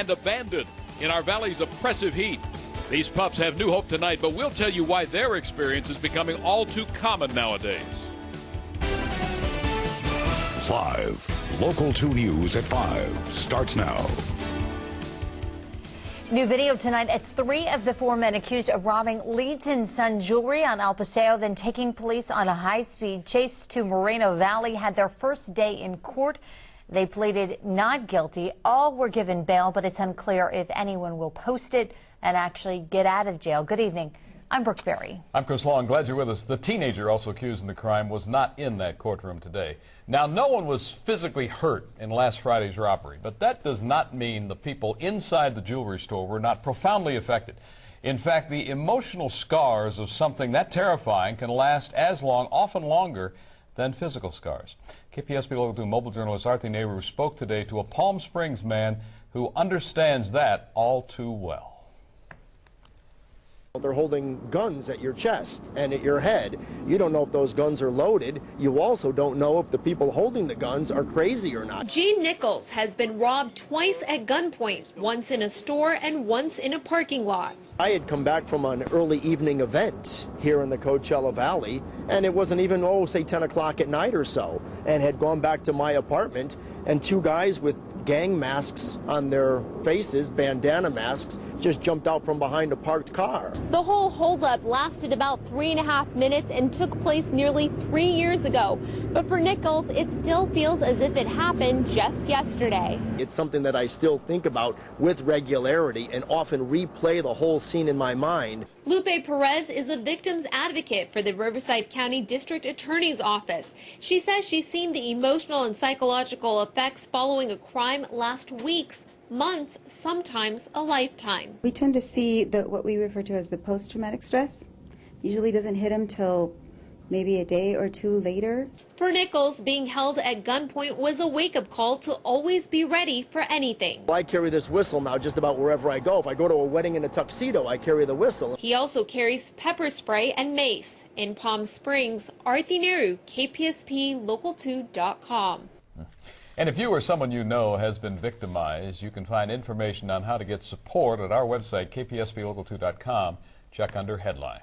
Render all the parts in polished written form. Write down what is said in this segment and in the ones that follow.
and abandoned in our valley's oppressive heat. These pups have new hope tonight, but we'll tell you why their experience is becoming all too common nowadays. Live, Local 2 News at 5 starts now. New video tonight as 3 of the 4 men accused of robbing Leeds & Son Jewelry on El Paseo, then taking police on a high-speed chase to Moreno Valley, had their first day in court. They pleaded not guilty. All were given bail, but it's unclear if anyone will post it and actually get out of jail. Good evening. I'm Brooke Berry. I'm Chris Long. Glad you're with us. The teenager also accused in the crime was not in that courtroom today. Now, no one was physically hurt in last Friday's robbery, but that does not mean the people inside the jewelry store were not profoundly affected. In fact, the emotional scars of something that terrifying can last as long, often longer, than physical scars. KPSB Local 2 mobile journalist Arthur Nehru spoke today to a Palm Springs man who understands that all too well. They're holding guns at your chest and at your head. You don't know if those guns are loaded. You also don't know if the people holding the guns are crazy or not. Gene Nichols has been robbed twice at gunpoint, once in a store and once in a parking lot. I had come back from an early evening event here in the Coachella Valley, and it wasn't even, say 10 o'clock at night or so, and had gone back to my apartment, and 2 guys with gang masks on their faces, bandana masks, just jumped out from behind a parked car. The whole holdup lasted about 3.5 minutes and took place nearly 3 years ago. But for Nichols, it still feels as if it happened just yesterday. It's something that I still think about with regularity and often replay the whole scene in my mind. Lupe Perez is a victim's advocate for the Riverside County District Attorney's Office. She says she's seen the emotional and psychological effects following a crime last weeks, months, sometimes a lifetime. We tend to see what we refer to as the post-traumatic stress. Usually doesn't hit them till maybe a day or 2 later. For Nichols, being held at gunpoint was a wake-up call to always be ready for anything. I carry this whistle now just about wherever I go. If I go to a wedding in a tuxedo, I carry the whistle. He also carries pepper spray and mace. In Palm Springs, Arthur Nehru, KPSP Local2.com. And if you or someone you know has been victimized, you can find information on how to get support at our website, kpsblocal2.com. Check under Headline.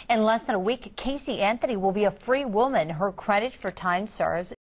In less than a week, Casey Anthony will be a free woman. Her credit for time served